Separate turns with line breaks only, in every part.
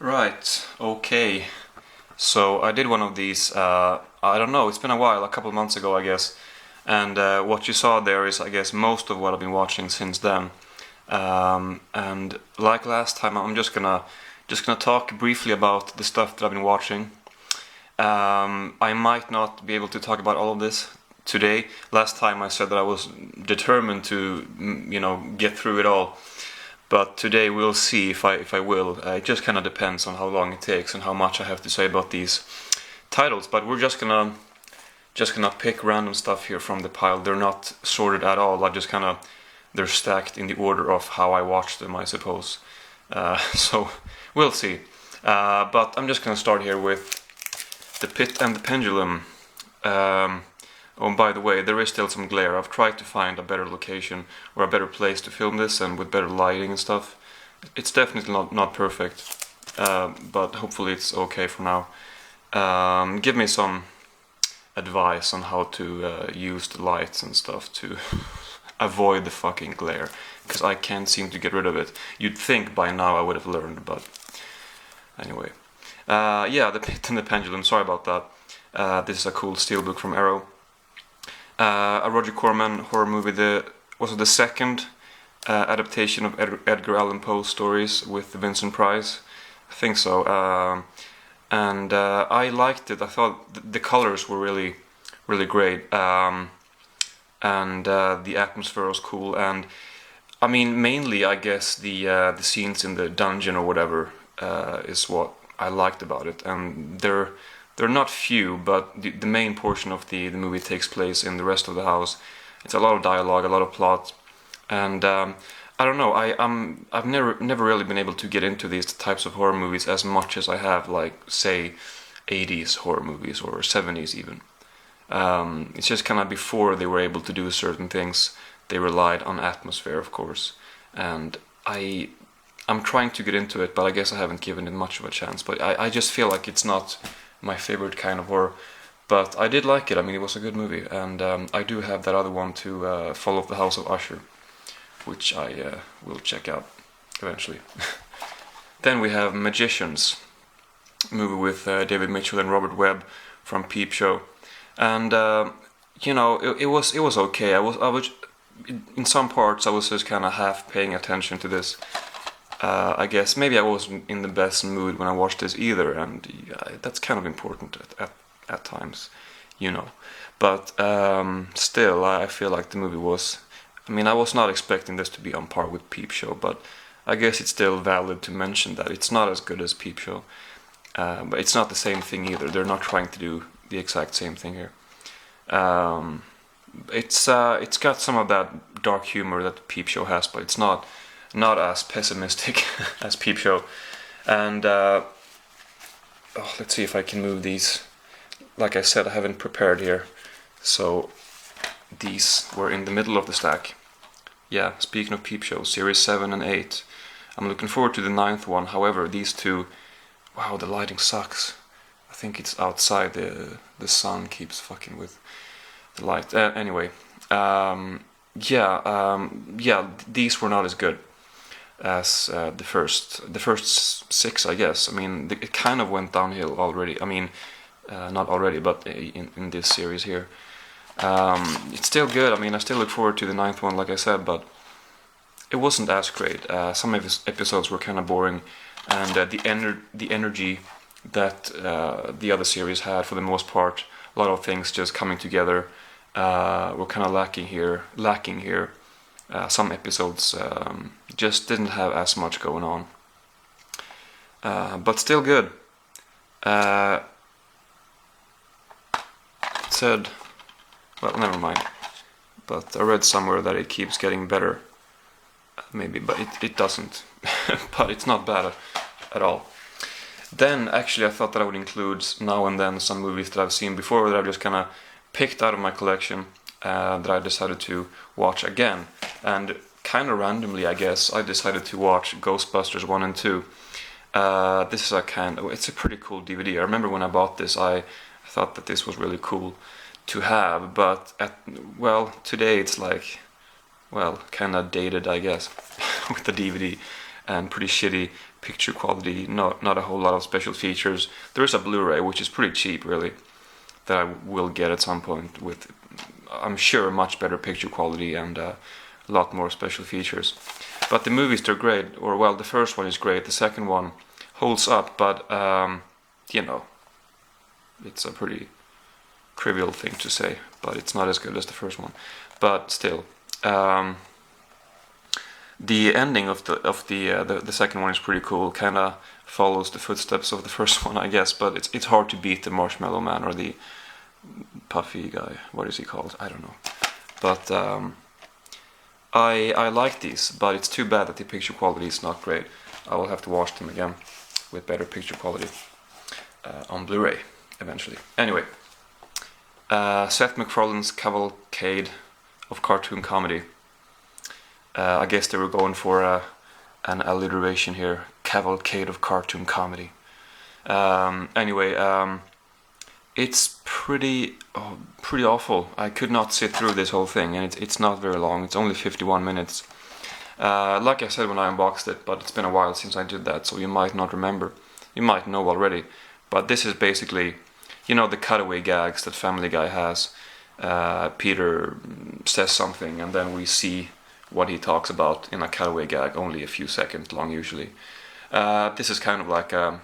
Right, okay. So I did one of these, I don't know, it's been a while, a couple of months ago, I guess. And what you saw there is, I guess, most of what I've been watching since then. And like last time, I'm just gonna talk briefly about the stuff that I've been watching. I might not be able to talk about all of this today. Last time I said that I was determined to, get through it all. But today we'll see if I will. It just kind of depends on how long it takes and how much I have to say about these titles. But we're just gonna pick random stuff here from the pile. They're not sorted at all. They're stacked in the order of how I watched them, I suppose. So we'll see. But I'm just gonna start here with The Pit and the Pendulum. Oh, by the way, there is still some glare. I've tried to find a better location or a better place to film this and with better lighting and stuff. It's definitely not perfect, but hopefully it's okay for now. Give me some advice on how to use the lights and stuff to avoid the fucking glare, because I can't seem to get rid of it. You'd think by now I would have learned, but anyway. Yeah, The Pit and the Pendulum, sorry about that. This is a cool steelbook from Arrow. A Roger Corman horror movie. Was it the second adaptation of Edgar Allan Poe's stories with Vincent Price? I think so. And I liked it. I thought the colors were really, really great. And the atmosphere was cool. And I mean, mainly, I guess the scenes in the dungeon or whatever is what I liked about it. And they're not few, but the main portion of the movie takes place in the rest of the house. It's a lot of dialogue, a lot of plot, and I don't know. I've never really been able to get into these types of horror movies as much as I have, like, say, 80s horror movies or 70s even. It's just kind of before they were able to do certain things, they relied on atmosphere, of course, and I'm trying to get into it, but I guess I haven't given it much of a chance. But I just feel like it's not my favorite kind of horror, but I did like it. I mean, it was a good movie, and I do have that other one to Follow the House of Usher, which I will check out eventually. Then we have Magicians, a movie with David Mitchell and Robert Webb from Peep Show, and it was okay. I was in some parts I was just kind of half paying attention to this. I guess maybe I wasn't in the best mood when I watched this either, and that's kind of important at times, you know. But still, I feel like the movie was. I mean, I was not expecting this to be on par with Peep Show, but I guess it's still valid to mention that it's not as good as Peep Show, but it's not the same thing either. They're not trying to do the exact same thing here. It's got some of that dark humor that Peep Show has, but it's not as pessimistic as Peep Show. And let's see if I can move these. Like I said, I haven't prepared here, so these were in the middle of the stack. Yeah, speaking of Peep Show, series 7 and 8. I'm looking forward to the 9th one. However, these two, wow, the lighting sucks. I think it's outside. The sun keeps fucking with the light. Anyway, these were not as good as the first 6, I guess. I mean, it kind of went downhill already. I mean, not already, but in this series here. It's still good. I mean, I still look forward to the 9th one, like I said, but it wasn't as great. Some of his episodes were kind of boring, and the energy that the other series had, for the most part, a lot of things just coming together, were kind of lacking here. Some episodes just didn't have as much going on, but still good. It said, well, never mind. But I read somewhere that it keeps getting better, maybe, but it doesn't. But it's not bad at all. Then, actually, I thought that I would include now and then some movies that I've seen before that I've just kind of picked out of my collection, that I decided to watch again. And kind of randomly, I guess, I decided to watch Ghostbusters 1 and 2. This is it's a pretty cool DVD. I remember when I bought this, I thought that this was really cool to have, but today it's like, kind of dated, I guess, with the DVD. and pretty shitty picture quality. Not a whole lot of special features. There is a Blu-ray which is pretty cheap, really, that I will get at some point with, I'm sure, much better picture quality and a lot more special features. But the movies, they're great. Or well, the first one is great. The second one holds up, but you know, it's a pretty trivial thing to say, but it's not as good as the first one. But still, the ending of the second one is pretty cool. Kind of follows the footsteps of the first one, I guess. But it's hard to beat the Marshmallow Man or the puffy guy. What is he called? I don't know. But I like these, but it's too bad that the picture quality is not great. I will have to watch them again with better picture quality on Blu-ray eventually. Anyway, Seth MacFarlane's cavalcade of cartoon comedy. I guess they were going for an alliteration here. Cavalcade of cartoon comedy. Anyway, it's pretty awful. I could not sit through this whole thing, and it's not very long. It's only 51 minutes. Like I said when I unboxed it, but it's been a while since I did that, so you might not remember. You might know already. But this is basically, you know, the cutaway gags that Family Guy has. Peter says something, and then we see what he talks about in a cutaway gag, only a few seconds long usually. This is kind of like a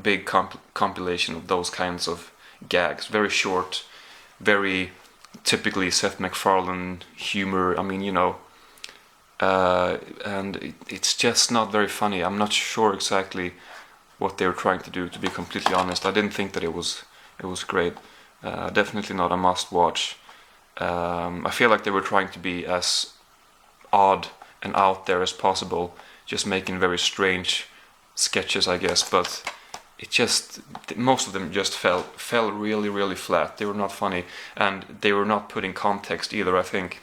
big compilation of those kinds of gags. Very short, very typically Seth MacFarlane humor. I mean, you know, and it's just not very funny. I'm not sure exactly what they were trying to do, to be completely honest. I didn't think that it was great. Definitely not a must-watch. I feel like they were trying to be as odd and out there as possible, just making very strange sketches, I guess, but it just, most of them just fell really flat. They were not funny, and they were not put in context either. I think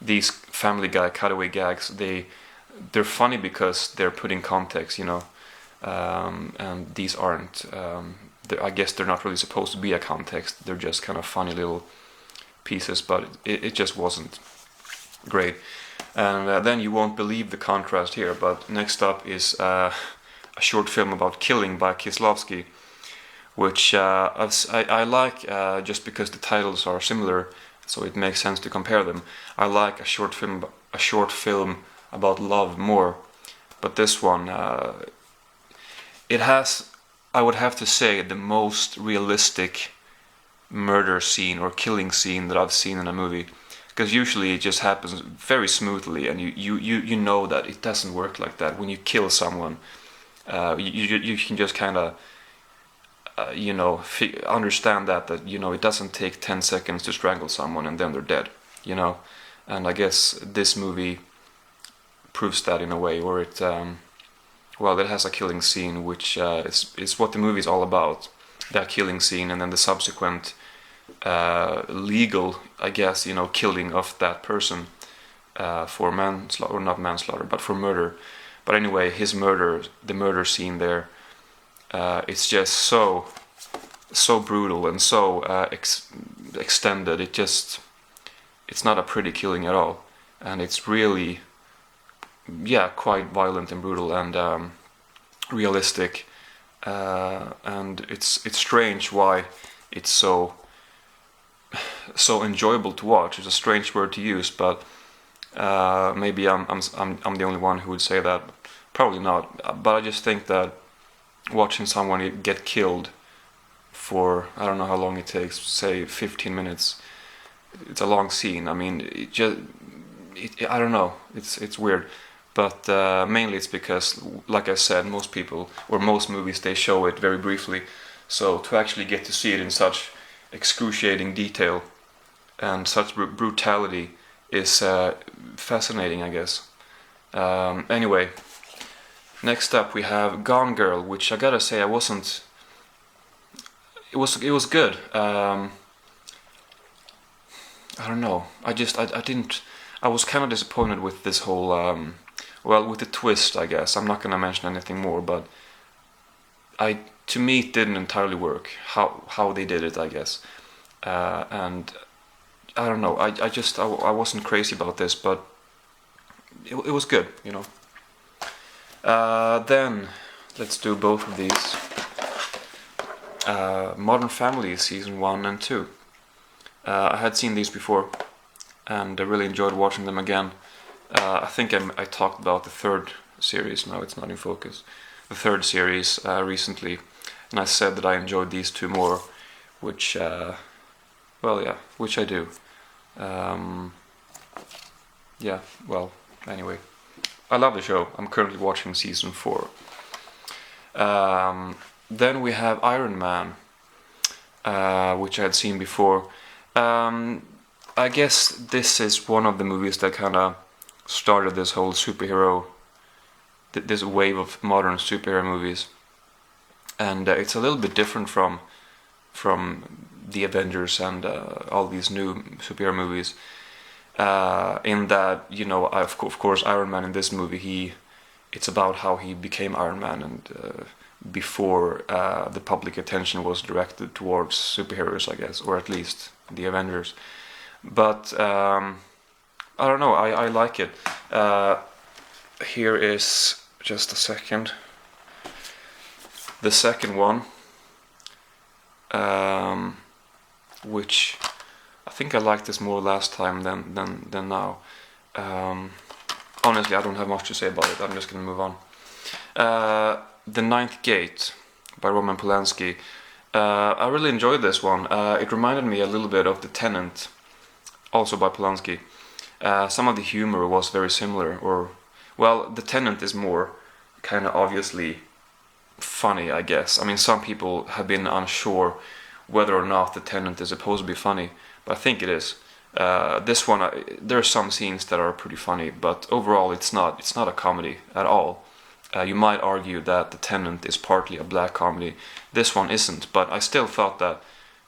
these Family Guy cutaway gags, they're funny because they're put in context, you know, and these aren't. I guess they're not really supposed to be a context. They're just kind of funny little pieces, but it just wasn't great. And then you won't believe the contrast here, but next up is a short film about killing by Kieslowski, which I like just because the titles are similar, so it makes sense to compare them. I like a short film about love more, but this one, it has, I would have to say, the most realistic murder scene or killing scene that I've seen in a movie. Because usually it just happens very smoothly, and you know that it doesn't work like that. When you kill someone, you can just kind of you know, understand that you know, it doesn't take 10 seconds to strangle someone and then they're dead, you know. And I guess this movie proves that in a way, where it well, it has a killing scene which is what the movie is all about. That killing scene, and then the subsequent legal, I guess, you know, killing of that person for manslaughter, or not manslaughter, but for murder. But anyway, his murder, the murder scene there, it's just so brutal and so extended. It's not a pretty killing at all, and it's really, yeah, quite violent and brutal and realistic. And it's strange why it's so enjoyable to watch. It's a strange word to use, but maybe I'm the only one who would say that. Probably not. But I just think that watching someone get killed for, I don't know how long it takes, say 15 minutes. It's a long scene. I mean, I don't know. It's weird. But mainly it's because, like I said, most people, or most movies, they show it very briefly. So to actually get to see it in such excruciating detail and such brutality is fascinating, I guess. Anyway, next up we have Gone Girl, which I gotta say it was good. I don't know. I was kind of disappointed with this whole well, with the twist, I guess. I'm not gonna mention anything more, but to me it didn't entirely work how they did it, I guess. And I don't know. I wasn't crazy about this, but it was good, you know. Then let's do both of these. Modern Family season 1 and 2. I had seen these before, and I really enjoyed watching them again. I think I talked about the third series. Now it's not in focus. The third series recently, and I said that I enjoyed these two more, which, which I do. Anyway, I love the show. I'm currently watching season 4. Then we have Iron Man, which I had seen before. I guess this is one of the movies that kind of started this whole superhero, this wave of modern superhero movies, and it's a little bit different from the Avengers and all these new superhero movies. In that, of course, Iron Man in this movie, it's about how he became Iron Man, and before the public attention was directed towards superheroes, I guess, or at least the Avengers. But I don't know, I like it. Here is, just a second, the second one, which I think I liked this more last time than now. Honestly, I don't have much to say about it. I'm just gonna move on. The Ninth Gate by Roman Polanski. I really enjoyed this one. It reminded me a little bit of The Tenant, also by Polanski. Some of the humor was very similar, The Tenant is more kind of obviously funny, I guess. I mean, some people have been unsure whether or not The Tenant is supposed to be funny, but I think it is. This one, there are some scenes that are pretty funny, but overall it's not a comedy at all. You might argue that The Tenant is partly a black comedy. This one isn't, but I still thought that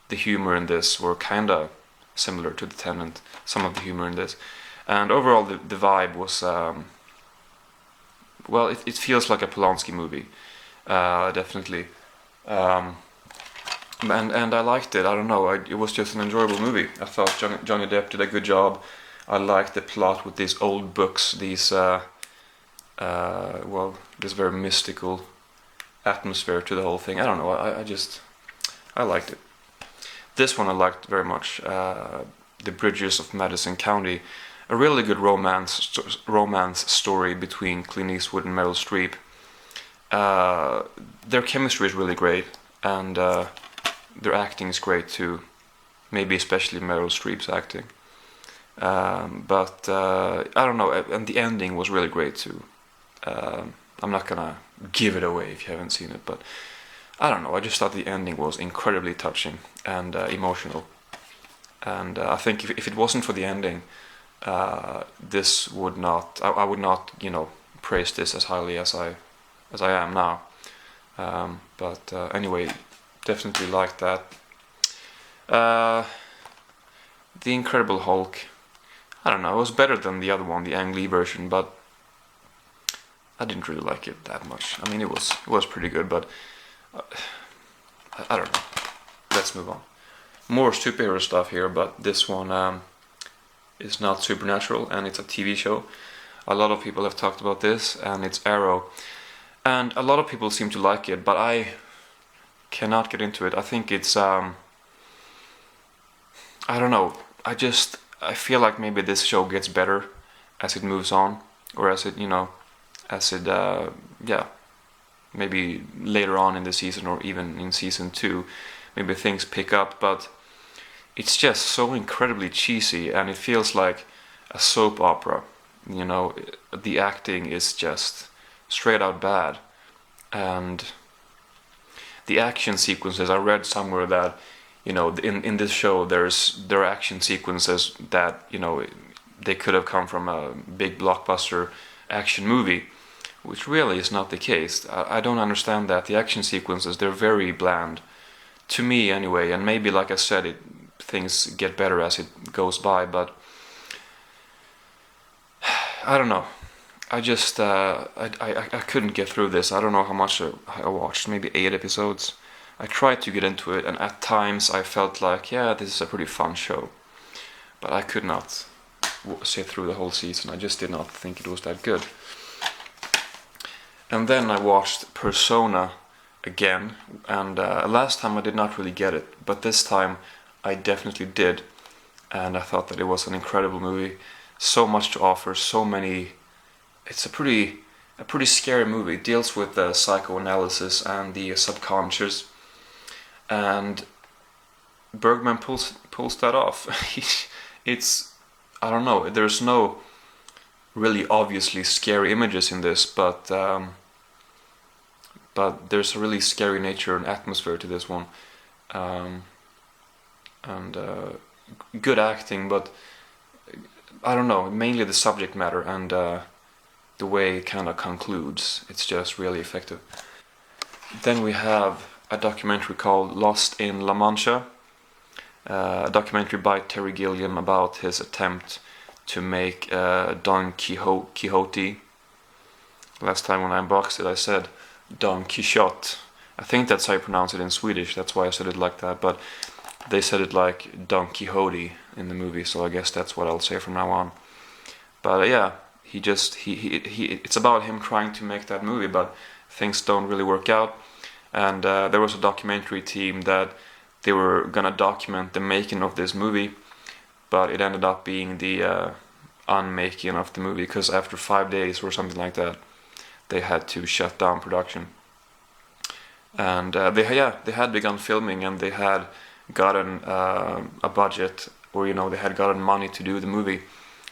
the humor in this were kinda similar to The Tenant, some of the humor in this. And overall the vibe was, it feels like a Polanski movie, definitely. And I liked it. I don't know. It was just an enjoyable movie. I thought Johnny Depp did a good job. I liked the plot with these old books, this very mystical atmosphere to the whole thing. I don't know. I liked it. This one I liked very much. The Bridges of Madison County, a really good romance story between Clint Eastwood and Meryl Streep. Their chemistry is really great, and their acting is great too. Maybe especially Meryl Streep's acting. But I don't know, and the ending was really great too. I'm not gonna give it away if you haven't seen it, but I don't know, I just thought the ending was incredibly touching and emotional. And I think if it wasn't for the ending, this would not, I would not, praise this as highly as I am now. But anyway, definitely like that. The Incredible Hulk, I don't know, it was better than the other one, the Ang Lee version, but I didn't really like it that much. I mean, it was pretty good, but I don't know. Let's move on. More superhero stuff here, but this one is not supernatural, and it's a TV show. A lot of people have talked about this, and it's Arrow. And a lot of people seem to like it, but I cannot get into it. I think it's, I don't know. I feel like maybe this show gets better as it moves on, or as it, maybe later on in the season, or even in season 2, maybe things pick up, but it's just so incredibly cheesy, and it feels like a soap opera. The acting is just straight out bad, and the action sequences, I read somewhere that in this show there are action sequences that they could have come from a big blockbuster action movie, which really is not the case. I don't understand that. The action sequences, they're very bland to me anyway, and maybe, like I said, things get better as it goes by, but I don't know. I just I couldn't get through this. I don't know how much I watched, maybe 8 episodes. I tried to get into it, and at times I felt like, yeah, this is a pretty fun show, but I could not sit through the whole season. I just did not think it was that good. And then I watched Persona again, and last time I did not really get it, but this time I definitely did, and I thought that it was an incredible movie. So much to offer, so many. It's a pretty scary movie. It deals with psychoanalysis and the subconscious, and Bergman pulls that off. It's, I don't know. There's no really obviously scary images in this, but there's a really scary nature and atmosphere to this one, and good acting, but I don't know. Mainly the subject matter and the way it kind of concludes. It's just really effective. Then we have a documentary called Lost in La Mancha, a documentary by Terry Gilliam about his attempt to make Don Quixote. Last time when I unboxed it I said Don Quixote. I think that's how you pronounce it in Swedish, that's why I said it like that, but they said it like Don Quixote in the movie, so I guess that's what I'll say from now on. But yeah, he it's about him trying to make that movie, but things don't really work out. And there was a documentary team that they were gonna document the making of this movie, but it ended up being the unmaking of the movie, because after 5 days or something like that, they had to shut down production. And they had begun filming, and they had gotten a budget, or they had gotten money to do the movie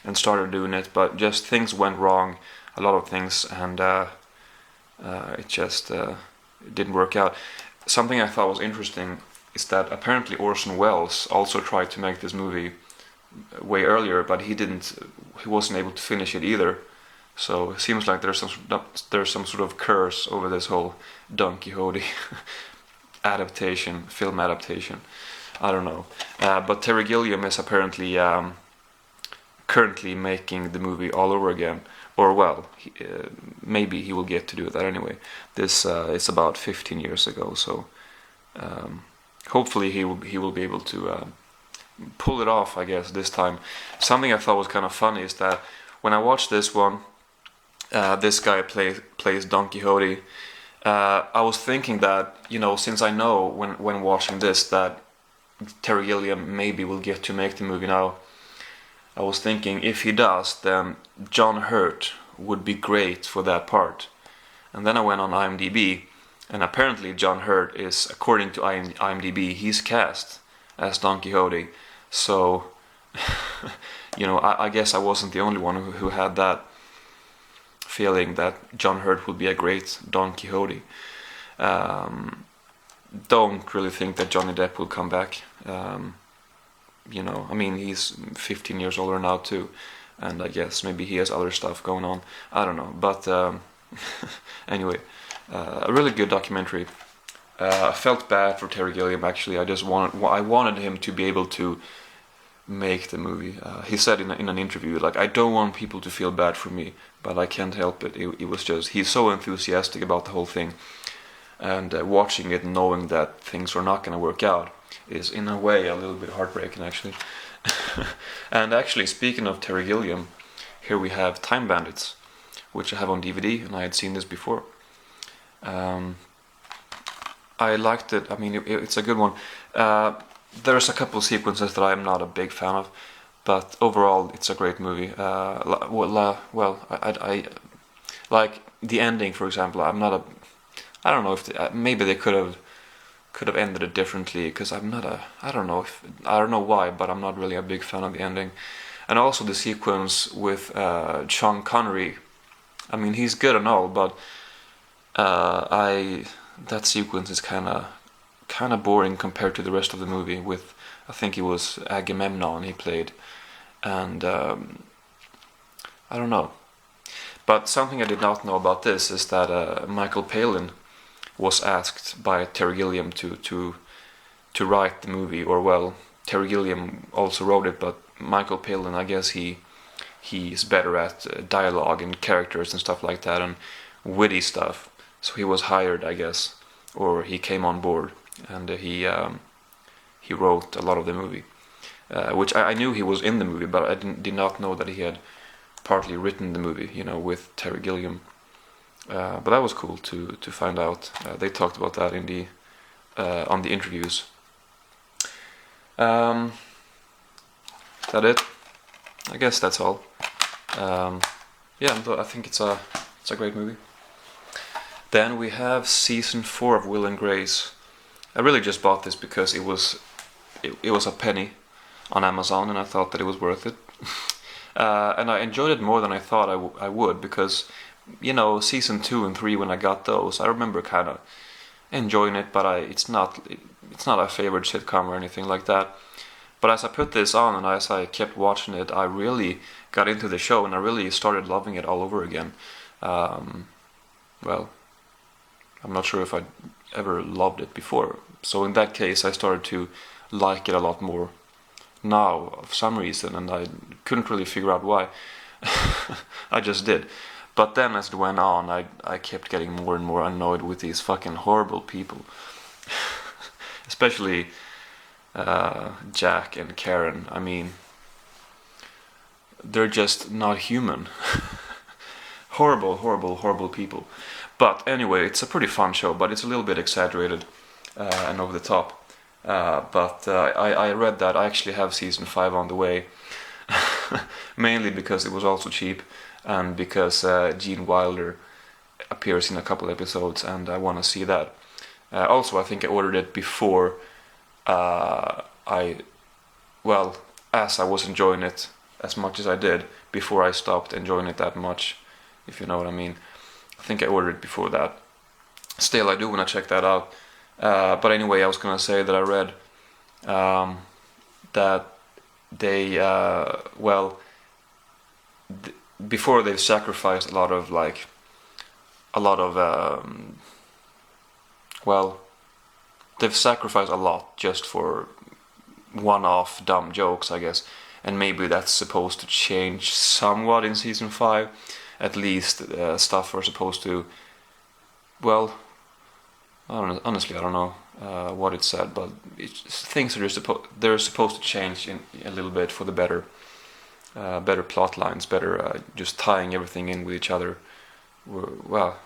and started doing it, but just things went wrong, a lot of things, and it just didn't work out. Something I thought was interesting is that apparently Orson Welles also tried to make this movie way earlier, but he wasn't able to finish it either. So it seems like there's some sort of curse over this whole Don Quixote film adaptation. I don't know, but Terry Gilliam is apparently currently making the movie all over again, or well, maybe he will get to do that anyway. This is about 15 years ago, so hopefully he will be able to pull it off, I guess, this time. Something I thought was kind of funny is that when I watched this one, this guy plays Don Quixote. I was thinking that, since I know when watching this that Terry Gilliam maybe will get to make the movie now, I was thinking if he does, then John Hurt would be great for that part. And then I went on IMDb, and apparently John Hurt is, according to IMDb, he's cast as Don Quixote. So, I guess I wasn't the only one who had that feeling that John Hurt would be a great Don Quixote. Don't really think that Johnny Depp will come back. He's 15 years older now too, and I guess maybe he has other stuff going on. I don't know, but anyway, a really good documentary. I felt bad for Terry Gilliam actually. I wanted him to be able to make the movie. He said in an interview, like, I don't want people to feel bad for me, but I can't help it. It was just, he's so enthusiastic about the whole thing, and watching it knowing that things are not going to work out is in a way a little bit heartbreaking actually. And actually, speaking of Terry Gilliam, here we have Time Bandits, which I have on DVD, and I had seen this before. I liked it. It's a good one. There's a couple of sequences that I'm not a big fan of, but overall it's a great movie. I like the ending, for example. I don't know if maybe they could have ended it differently, because I don't know why, but I'm not really a big fan of the ending. And also the sequence with Sean Connery. He's good and all, but that sequence is kind of boring compared to the rest of the movie. With, I think it was Agamemnon he played, and I don't know. But something I did not know about this is that Michael Palin was asked by Terry Gilliam to write the movie, or well, Terry Gilliam also wrote it, but Michael Palin, I guess he's better at dialogue and characters and stuff like that, and witty stuff. So he was hired, I guess, or he came on board, and he wrote a lot of the movie, which I knew he was in the movie, but I did not know that he had partly written the movie, with Terry Gilliam. But that was cool to find out. They talked about that in the on the interviews. That it? I guess that's all. Yeah, I think it's a great movie. Then we have season 4 of Will and Grace. I really just bought this because it was a penny on Amazon, and I thought that it was worth it. And I enjoyed it more than I thought I would, because, you know, season 2 and 3, when I got those, I remember kind of enjoying it, but it's not a favorite sitcom or anything like that. But as I put this on and as I kept watching it, I really got into the show, and I really started loving it all over again. Well, I'm not sure if I'd ever loved it before. So in that case, I started to like it a lot more now, for some reason, and I couldn't really figure out why. I just did. But then as it went on, I kept getting more and more annoyed with these fucking horrible people. Especially Jack and Karen. I mean, they're just not human. Horrible, horrible, horrible people. But anyway, it's a pretty fun show, but it's a little bit exaggerated and over the top. But I read that I actually have season 5 on the way. Mainly because it was also cheap, and because Gene Wilder appears in a couple episodes, and I want to see that. Also, I think I ordered it before as I was enjoying it as much as I did, before I stopped enjoying it that much, if you know what I mean. I think I ordered it before that. Still, I do want to check that out. But anyway, I was going to say that I read that they, before they've sacrificed a lot of they've sacrificed a lot just for one-off dumb jokes, I guess. And maybe that's supposed to change somewhat in season 5. At least stuff are supposed to, well, honestly, I don't know what it said, but things are they're supposed to change in a little bit for the better. Better plot lines, better just tying everything in with each other. Well,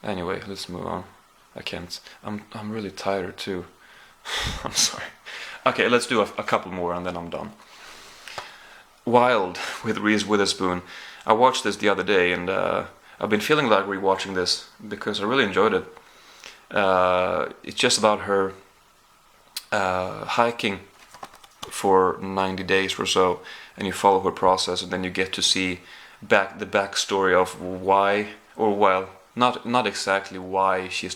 anyway, let's move on. I can't. I'm really tired too. I'm sorry. Okay, let's do a couple more and then I'm done. Wild with Reese Witherspoon. I watched this the other day, and I've been feeling like rewatching this because I really enjoyed it. It's just about her hiking for 90 days or so, and you follow her process, and then you get to see the backstory of why, or well, not exactly why she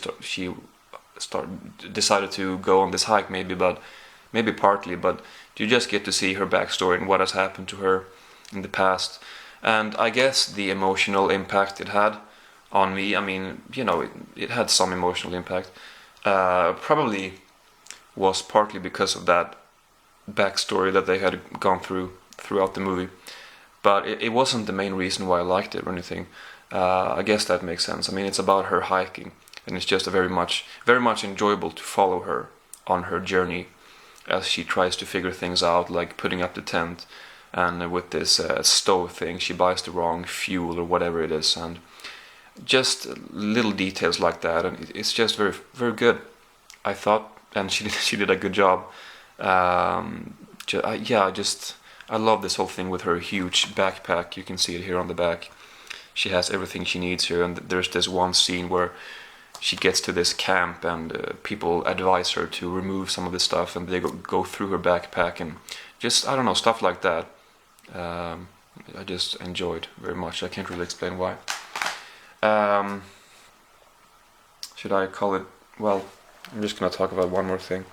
decided to go on this hike, maybe partly, but you just get to see her backstory and what has happened to her in the past. And I guess the emotional impact it had on me, I mean, you know, it had some emotional impact. Probably was partly because of that backstory that they had gone throughout the movie. But it wasn't the main reason why I liked it or anything. I guess that makes sense. I mean, it's about her hiking, and it's just very much enjoyable to follow her on her journey as she tries to figure things out, like putting up the tent, and with this stove thing, she buys the wrong fuel or whatever it is, and just little details like that, and it's just very, very good, I thought, and she did a good job. I love this whole thing with her huge backpack. You can see it here on the back. She has everything she needs here, and there's this one scene where she gets to this camp, and people advise her to remove some of the stuff, and they go through her backpack, and just, I don't know, stuff like that. I just enjoyed very much. I can't really explain why. Should I call it? Well, I'm just gonna talk about one more thing.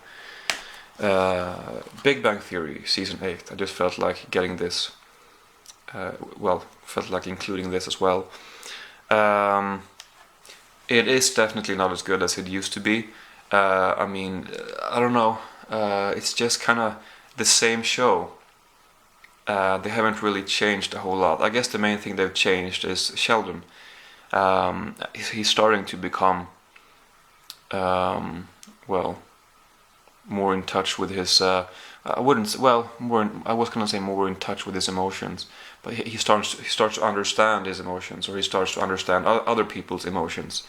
Big Bang Theory season 8. I just felt like getting this. Felt like including this as well. It is definitely not as good as it used to be. I mean, I don't know. It's just kind of the same show. They haven't really changed a whole lot. I guess the main thing they've changed is Sheldon. He's starting to become, more in touch with his. I wouldn't. Well, I was gonna say more in touch with his emotions, but he starts to understand his emotions, or he starts to understand other people's emotions,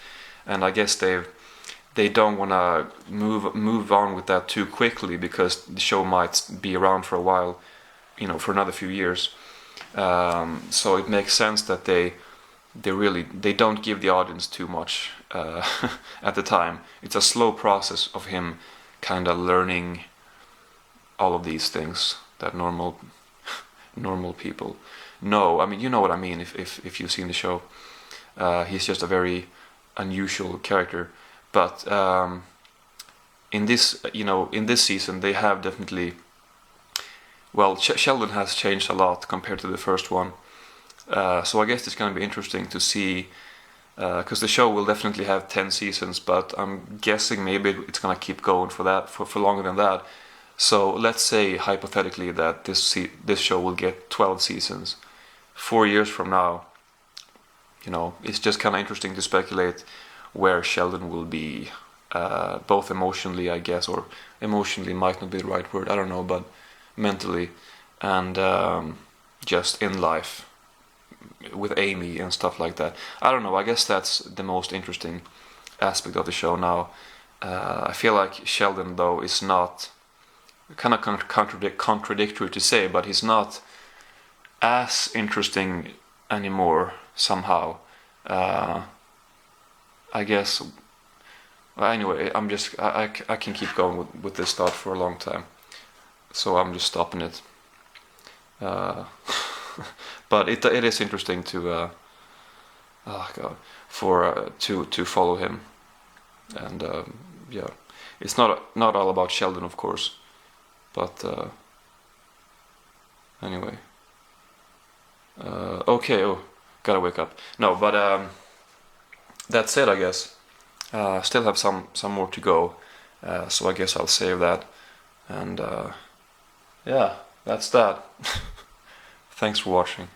and I guess they don't want to move on with that too quickly, because the show might be around for a while, for another few years. So it makes sense that they don't give the audience too much at the time. It's a slow process of him kind of learning all of these things that normal people know. I mean, you know what I mean if you've seen the show. He's just a very unusual character, but in this season they have definitely. Well, Sheldon has changed a lot compared to the first one, so I guess it's going to be interesting to see, because the show will definitely have 10 seasons, but I'm guessing maybe it's going to keep going for longer than that. So let's say hypothetically that this show will get 12 seasons. 4 years from now, it's just kind of interesting to speculate where Sheldon will be, both emotionally, I guess, or emotionally might not be the right word, I don't know, but mentally, and just in life with Amy and stuff like that. I don't know, I guess that's the most interesting aspect of the show now. I feel like Sheldon, though, is not, kind of contradictory to say, but he's not as interesting anymore somehow. I guess. Well, anyway, I can keep going with this thought for a long time, so I'm just stopping it. But it is interesting to oh God, to follow him, and yeah, it's not all about Sheldon, of course, but anyway. Okay, gotta wake up. No, but that's it, I guess. Still have some more to go, so I guess I'll save that. And yeah, that's that. Thanks for watching.